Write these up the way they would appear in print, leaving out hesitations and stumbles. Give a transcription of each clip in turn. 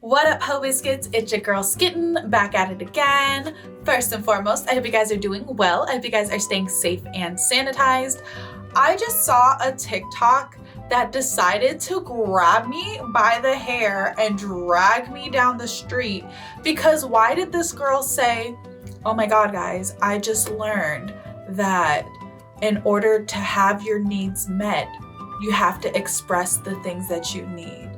What up, Ho Biscuits? It's your girl Skitten, back at it again. First and foremost, I hope you guys are doing well. I hope you guys are staying safe and sanitized. I just saw a TikTok that decided to grab me by the hair and drag me down the street because why did this girl say, oh my God, guys, I just learned that in order to have your needs met, you have to express the things that you need.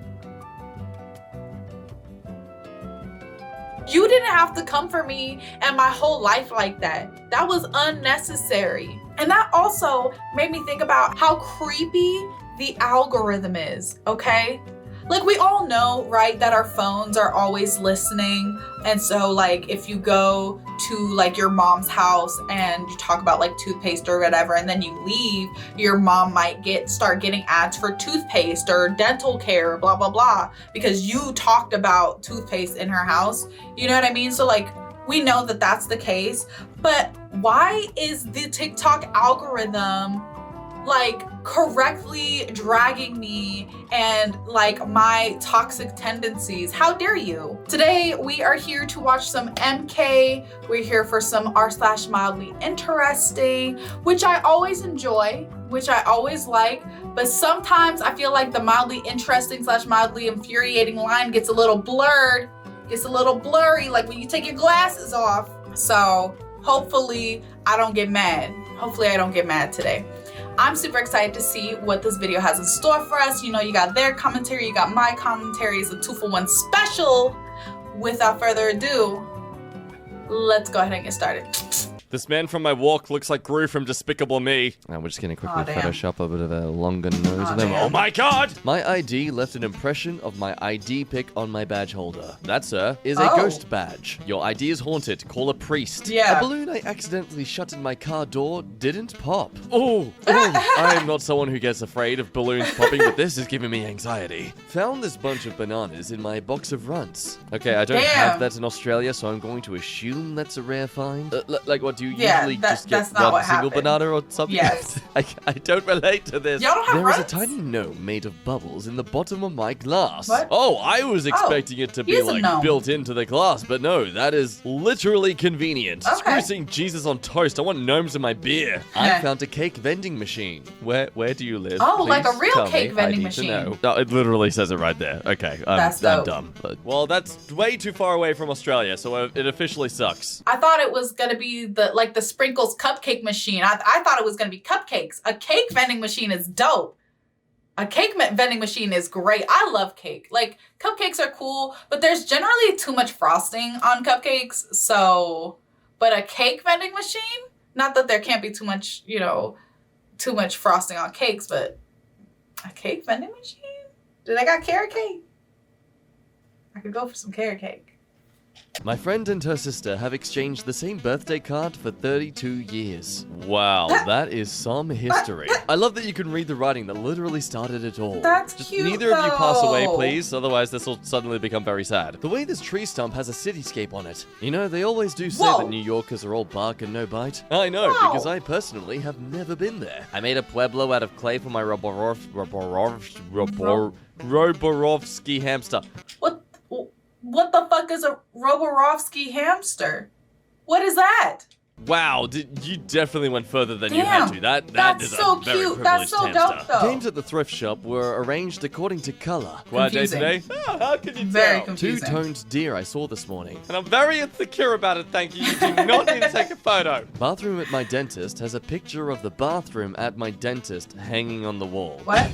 You didn't have to come for me and my whole life like that. That was unnecessary. And that also made me think about how creepy the algorithm is, okay? Like we all know, right, that our phones are always listening. And so like if you go to like your mom's house and you talk about like toothpaste or whatever, and then you leave, your mom might start getting ads for toothpaste or dental care, blah, blah, blah, because you talked about toothpaste in her house. You know what I mean? So like, we know that that's the case, but why is the TikTok algorithm like correctly dragging me and like my toxic tendencies? How dare you? Today we are here to watch some EmKay. We're here for some r/mildly interesting, which I always enjoy, which I always like, but sometimes I feel like the mildly interesting / mildly infuriating line gets a little blurred, gets a little blurry, like when you take your glasses off. So hopefully I don't get mad. Hopefully I don't get mad today. I'm super excited to see what this video has in store for us. You know, you got their commentary, you got my commentary. It's a 2-for-1 special. Without further ado, let's go ahead and get started. This man from my walk looks like Gru from Despicable Me. And we're just gonna quickly Photoshop a bit of a longer nose. Oh my God! My ID left an impression of my ID pic on my badge holder. That, sir, is a ghost badge. Your ID is haunted. Call a priest. Yeah. A balloon I accidentally shut in my car door didn't pop. Oh, I am not someone who gets afraid of balloons popping, but this is giving me anxiety. Found this bunch of bananas in my box of runts. Okay, I don't have that in Australia, so I'm going to assume that's a rare find. Like what? Do you usually just get one single banana or something? Yes. I don't relate to this. Y'all don't have There is a runs? tiny gnome made of bubbles in the bottom of my glass. What? Oh, I was expecting it to be like built into the glass, but no, that is literally convenient. Screw seeing Jesus on toast. I want gnomes in my beer. I found a cake vending machine. Where do you live? Oh, Please like a real tell cake me. vending I need to machine. know. No, it literally says it right there. Okay, That's I'm dope. dumb. But, well, that's way too far away from Australia, so it officially sucks. I thought it was gonna be the sprinkles cupcake machine. I thought it was gonna be cupcakes. A cake vending machine is dope. A cake vending machine is great. I love cake. Like cupcakes are cool, but there's generally too much frosting on cupcakes. So, but a cake vending machine, not that there can't be too much, you know, too much frosting on cakes, but a cake vending machine? Dude, I got carrot cake. I could go for some carrot cake. My friend and her sister have exchanged the same birthday card for 32 years. Wow, that is some history. I love that you can read the writing that literally started it all. That's Just cute, neither of you pass away, though. please, otherwise this will suddenly become very sad. The way this tree stump has a cityscape on it. You know, they always do say that New Yorkers are all bark and no bite. I know, because I personally have never been there. I made a pueblo out of clay for my Roborovsky hamster. What the fuck is a Roborovsky hamster? What is that? Wow, you definitely went further than you had to. That is so a very cute. privileged That's so hamster. dope, though. Games at the thrift shop were arranged according to color. Quiet day Confusing. today? Oh, how could you Very tell? confusing. Two-toned deer I saw this morning. And I'm very insecure about it, thank you. You do not need to take a photo. Bathroom at my dentist has a picture of the bathroom at my dentist hanging on the wall. What?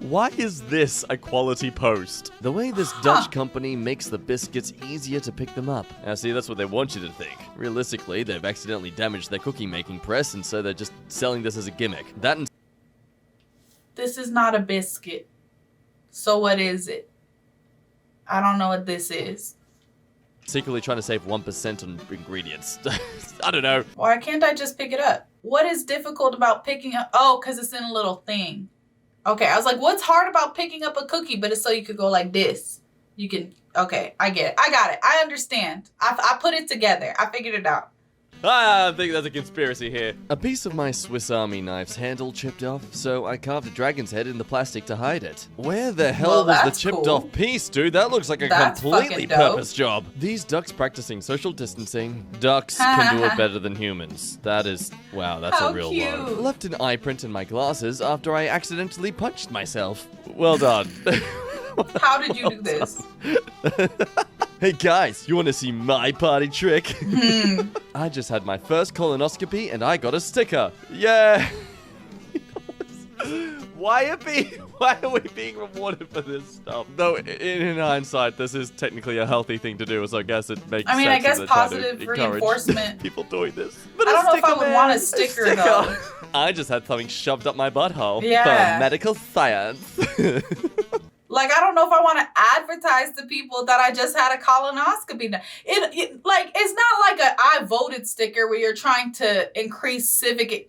Why is this a quality post? The way this Dutch company makes the biscuits easier to pick them up. Now see, that's what they want you to think. Realistically, they've accidentally damaged their cookie-making press, and so they're just selling this as a gimmick. That and This is not a biscuit. So what is it? I don't know what this is. secretly trying to save 1% on ingredients. I don't know. Why can't I just pick it up? What is difficult about picking up? Oh, because it's in a little thing. Okay, I was like, what's hard about picking up a cookie? But it's so you could go like this. You can, okay, I get it. I got it. I understand. I put it together. I figured it out. I think there's a conspiracy here. A piece of my Swiss Army knife's handle chipped off, so I carved a dragon's head in the plastic to hide it. Where the hell was the chipped off piece, dude? That looks like a completely purpose job. These ducks practicing social distancing. Ducks can do it better than humans. That is, wow, that's a real one. Left an eye print in my glasses after I accidentally punched myself. Well done. How did you do this? Hey guys, you want to see my party trick? I just had my first colonoscopy and I got a sticker. Yeah. Why are we being rewarded for this stuff? Though, in hindsight, this is technically a healthy thing to do, so I guess it makes sense. I mean, I guess positive reinforcement. People doing this. But I don't know if I would want a sticker, though. I just had something shoved up my butthole. Yeah. For medical science. Like, I don't know if I want to advertise to people that I just had a colonoscopy. It's not like a I voted sticker where you're trying to increase civic.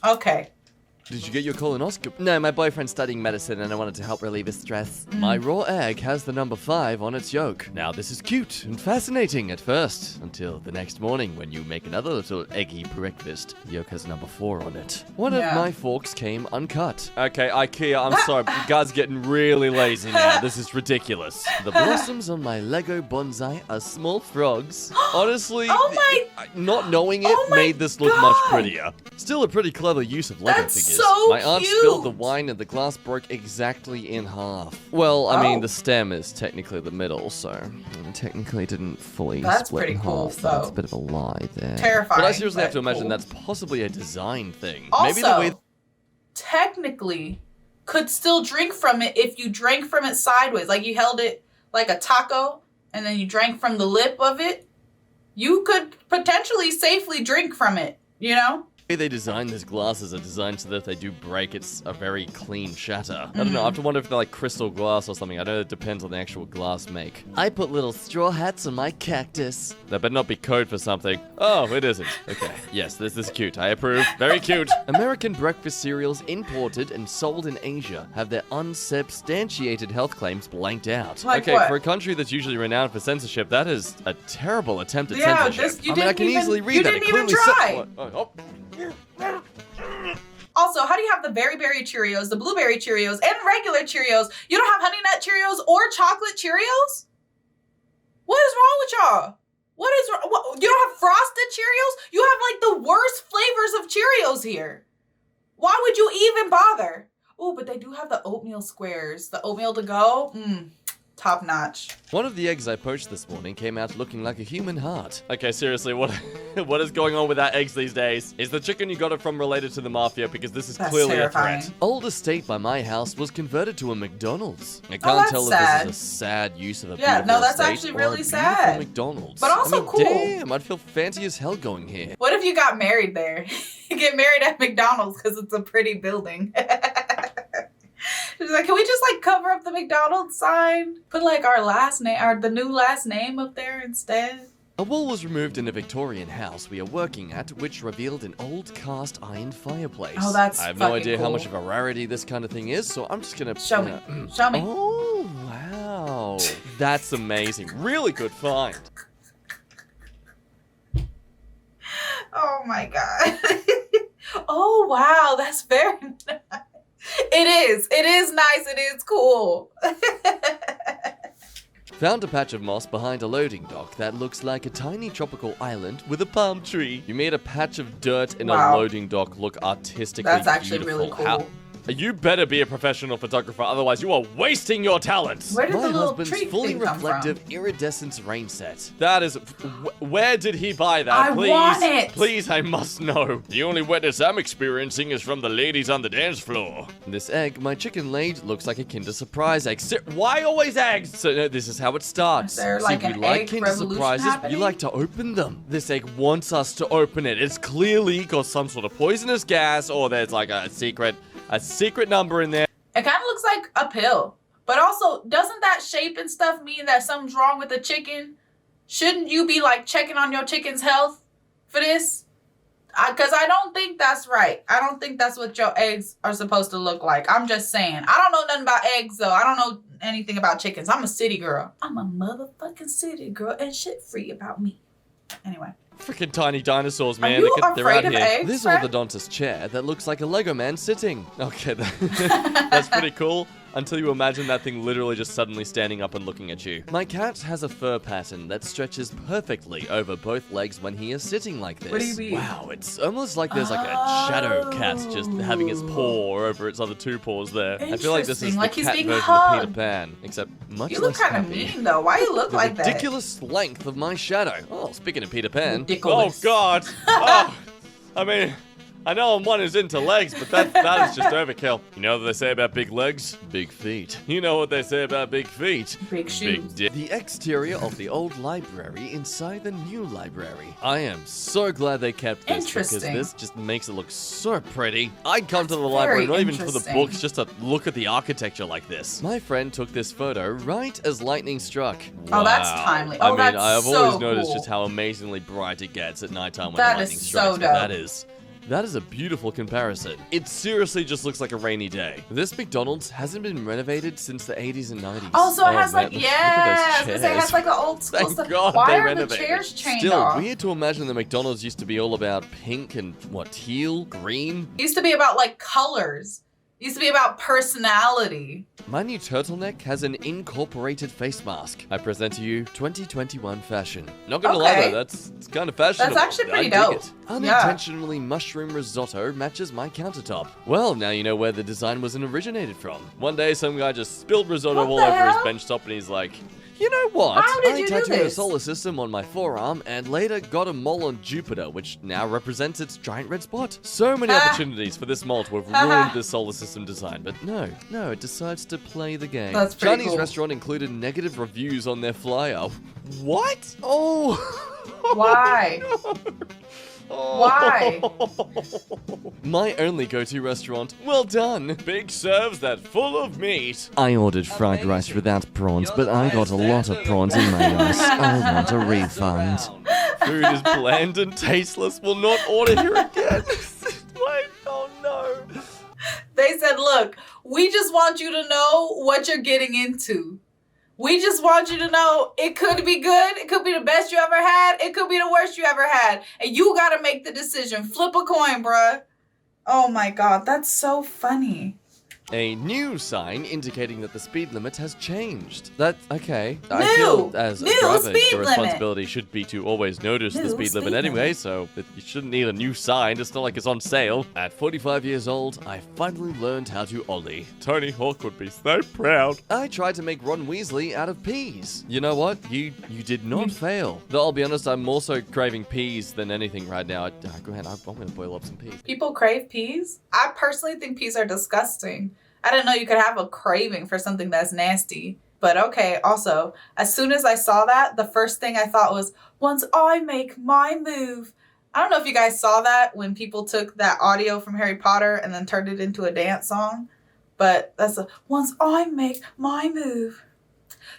Okay. Did you get your colonoscopy? No, my boyfriend's studying medicine and I wanted to help relieve his stress. My raw egg has the number 5 on its yolk. Now this is cute and fascinating at first, until the next morning when you make another little eggy breakfast. The yolk has number 4 on it. One of my forks came uncut. Okay, IKEA, I'm sorry, but you guys are getting really lazy now. This is ridiculous. The blossoms on my Lego bonsai are small frogs. Honestly, not knowing it made this look much prettier. Still a pretty clever use of Lego figures. So my aunt spilled the wine and the glass broke exactly in half. Well, I mean, the stem is technically the middle, so it technically didn't fully split in half. That's a bit of a lie there. Terrifying. But I seriously have to imagine that's possibly a design thing. Also, maybe the way technically could still drink from it if you drank from it sideways. Like you held it like a taco and then you drank from the lip of it. You could potentially safely drink from it, you know? The way they designed these glasses are designed so that if they do break, it's a very clean shatter. I don't know, I have to wonder if they're like crystal glass or something. I know it depends on the actual glass make. I put little straw hats on my cactus. That better not be code for something. Oh, it isn't. Okay. Yes, this is cute. I approve. Very cute. American breakfast cereals imported and sold in Asia have their unsubstantiated health claims blanked out. Like okay, what? For a country that's usually renowned for censorship, that is a terrible attempt at Yeah, censorship. I can easily read that. You didn't even try. Oh. Also, how do you have the berry Cheerios, the blueberry Cheerios, and regular Cheerios? You don't have Honey Nut Cheerios or chocolate Cheerios? What is wrong with y'all? What is wrong? You don't have frosted Cheerios? You have like the worst flavors of Cheerios here. Why would you even bother? Oh, but they do have the oatmeal squares. The oatmeal to go. Top notch. One of the eggs I poached this morning came out looking like a human heart. Okay, seriously, what is going on with that eggs these days? Is the chicken you got it from related to the mafia? Because this is clearly terrifying. a threat. Old estate by my house was converted to a McDonald's. I can't tell if this is a sad use of a beautiful that's estate actually or really a sad. McDonald's. But also cool. Damn, I'd feel fancy as hell going here. What if you got married there? You get married at McDonald's because it's a pretty building. She's like, can we just like cover up the McDonald's sign? Put like our last name, or the new last name up there instead. A wall was removed in a Victorian house we are working at, which revealed an old cast iron fireplace. Oh, that's I have no idea cool. how much of a rarity this kind of thing is, so I'm just gonna... Show me. Show me. Oh, wow. That's amazing. Really good find. Oh my God. Oh, wow. That's very nice. It is nice. It is cool. Found a patch of moss behind a loading dock that looks like a tiny tropical island with a palm tree. You made a patch of dirt in a loading dock look artistically beautiful. That's actually really cool. You better be a professional photographer, otherwise you are wasting your talents. Where did My the little husband's tree fully thing come reflective from? iridescence rain set. That is... where did he buy that? I Please, want it. Please, I must know. The only wetness I'm experiencing is from the ladies on the dance floor. This egg my chicken laid looks like a Kinder Surprise egg. Why always eggs? So no, this is how it starts. Is there like we an like egg Kinder revolution Surprises, happening? we like to open them. This egg wants us to open it. It's clearly got some sort of poisonous gas, or there's like a secret number in there. It kind of looks like a pill. But also, doesn't that shape and stuff mean that something's wrong with the chicken? Shouldn't you be like checking on your chicken's health for this? Because I don't think that's right. I don't think that's what your eggs are supposed to look like. I'm just saying. I don't know nothing about eggs, though. I don't know anything about chickens. I'm a city girl. I'm a motherfucking city girl, and shit free about me. Anyway. Freaking tiny dinosaurs, man. you They're out afraid of here. eggs, This Fred? orthodontist chair that looks like a Lego man sitting. Okay, that's pretty cool. Until you imagine that thing literally just suddenly standing up and looking at you. My cat has a fur pattern that stretches perfectly over both legs when he is sitting like this. What do you mean? Wow, it's almost like there's like a shadow cat just having its paw over its other two paws there. I feel like this is the Like he's cat being version hugged. of Peter Pan, except much You look less kind of happy. mean, though. Why you look The like that? ridiculous length of my shadow. Oh, speaking of Peter Pan. Ridiculous. Oh, God. Oh, I mean, I know I'm one who's into legs, but that is just overkill. You know what they say about big legs? Big feet. You know what they say about big feet? Big shoes. The exterior of the old library inside the new library. I am so glad they kept this because Interesting. this just makes it look so pretty. I'd come to the That's library very not even for the interesting. books, just to look at the architecture like this. My friend took this photo right as lightning struck. Oh, that's Wow. timely. I Oh, mean, that's I've so always noticed cool. just how amazingly bright it gets at nighttime when That the is lightning so strikes. but dope. That is a beautiful comparison. It seriously just looks like a rainy day. This McDonald's hasn't been renovated since the 80s and 90s. Oh, so it has man, like, look yeah, at I was those gonna say it has chairs. like an old school Thank stuff. God Why they are renovated. the chairs chained Still, off? weird to imagine the McDonald's used to be all about pink and, what, teal, green? It used to be about like colors. It used to be about personality. My new turtleneck has an incorporated face mask. I present to you 2021 fashion. Not gonna lie Okay. though, it's kind of fashionable. That's actually pretty I dig dope. it. Unintentionally mushroom risotto matches my countertop. Well, now you know where the design was originated from. One day some guy just spilled risotto What all the over his hell? bench top and he's like, you know what? How did I you do tattooed a this? solar system on my forearm and later got a mole on Jupiter, which now represents its giant red spot. So many opportunities for this mole to have ruined this solar system design, but no, it decides to play the game. That's pretty Chinese cool. restaurant included negative reviews on their flyer. What? Oh. Why? Oh. Why? My only go-to restaurant. Well done. Big serves that full of meat. I ordered fried rice without prawns, but I got a lot of prawns in my rice. I want a refund. Food is bland and tasteless. Will not order here again. Wait, oh no. They said, look, we just want you to know what you're getting into. We just want you to know it could be good. It could be the best you ever had. It could be the worst you ever had. And you got to make the decision. Flip a coin, bruh. Oh my God. That's so funny. A new sign indicating that the speed limit has changed. That's okay. I New! feel as a New driver, speed your limit! responsibility should be to always notice the New speed limit speed anyway, limit. so that you shouldn't need a new sign. It's not like it's on sale. At 45 years old, I finally learned how to ollie. Tony Hawk would be so proud. I tried to make Ron Weasley out of peas. You know what? You did not fail. Though I'll be honest, I'm more so craving peas than anything right now. Go ahead, I'm going to boil up some peas. People crave peas. I personally think peas are disgusting. I didn't know you could have a craving for something that's nasty. But okay, also, as soon as I saw that, the first thing I thought was, once I make my move. I don't know if you guys saw that when people took that audio from Harry Potter and then turned it into a dance song. But that's a, once I make my move,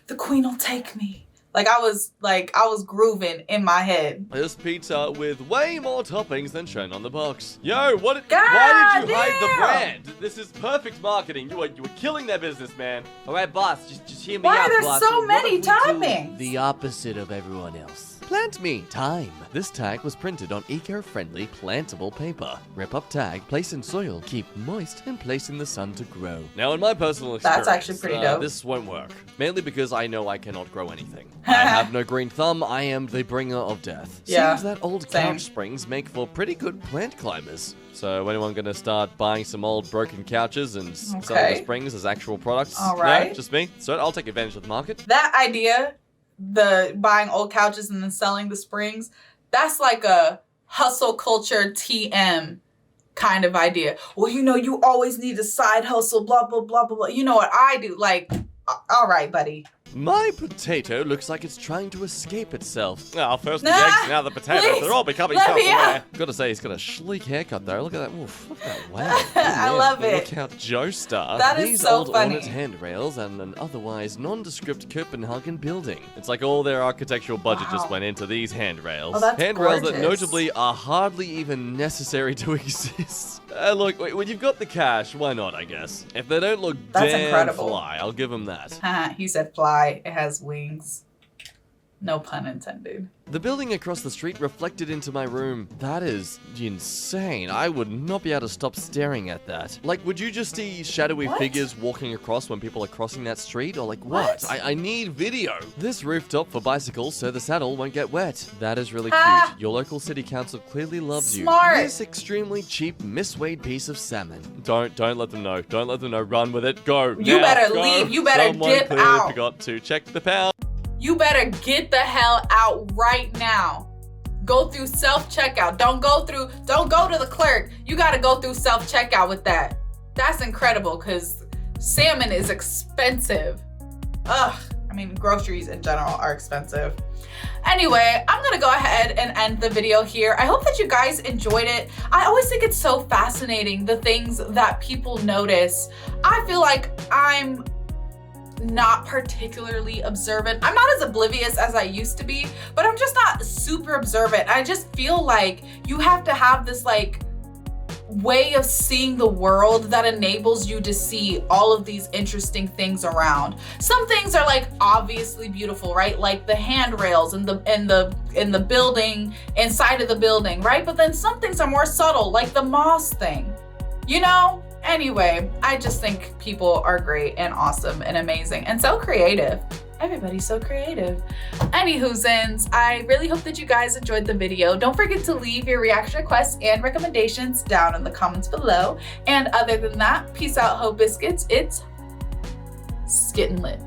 the queen will take me. I was grooving in my head. This pizza with way more toppings than shown on the box. Yo, why did God you hide the damn! brand? This is perfect marketing. You were killing their business, man. All right, boss, just hear me Why out, are there boss. so What many if we do toppings? The opposite of everyone else. Plant me. Time. This tag was printed on eco-friendly, plantable paper. Rip up tag, place in soil, keep moist, and place in the sun to grow. Now, in my personal experience, That's actually pretty dope. This won't work. Mainly because I know I cannot grow anything. I have no green thumb. I am the bringer of death. Yeah, Seems that old same. couch springs make for pretty good plant climbers. So, anyone gonna start buying some old broken couches and selling the Okay. springs as actual products? All No, right. just me. So I'll take advantage of the market. That idea, the buying old couches and then selling the springs, that's like a hustle culture TM kind of idea. Well, you always need a side hustle, blah, blah, blah, blah, blah. You know what I do? All right, buddy. My potato looks like it's trying to escape itself. Oh, first the Nah, eggs, now the potatoes. please, They're all becoming let me self-aware. out. Gotta say, he's got a sleek haircut though. Look at that. Oof, look at that. Wow. I love it. Look out, Joestar. That is These so old funny. ornate handrails and an otherwise nondescript Copenhagen building. It's like all their architectural budget just Wow. went into these handrails. Oh, that's handrails that gorgeous. notably are hardly even necessary to exist. Look, when you've got the cash, why not, I guess? If they don't look That's damn incredible. fly, I'll give them that. He said fly. It has wings. No pun intended. The building across the street reflected into my room. That is insane. I would not be able to stop staring at that. Like, would you just see shadowy figures walking across when people are crossing that street? Or like, what? I need video. This rooftop for bicycles so the saddle won't get wet. That is really cute. Your local city council clearly loves you. This extremely cheap, misweighed piece of salmon. Don't let them know. Don't let them know. Run with it. Go. You now, better go. leave. You better Someone dip clearly out. Forgot to check the pound. You better get the hell out right now. Go through self-checkout. Don't go to the clerk. You gotta go through self-checkout with that. That's incredible because salmon is expensive. Ugh, I mean, groceries in general are expensive. Anyway, I'm gonna go ahead and end the video here. I hope that you guys enjoyed it. I always think it's so fascinating, the things that people notice. I feel like I'm not particularly observant. I'm not as oblivious as I used to be, but I'm just not super observant. I just feel like you have to have this like way of seeing the world that enables you to see all of these interesting things around. Some things are like obviously beautiful, right? Like the handrails in the building, inside of the building, right? But then some things are more subtle, like the moss thing, you know? Anyway, I just think people are great and awesome and amazing and so creative. Everybody's so creative. Anywhoozins, I really hope that you guys enjoyed the video. Don't forget to leave your reaction requests and recommendations down in the comments below. And other than that, peace out, Ho Biscuits. It's Skittin' Lit.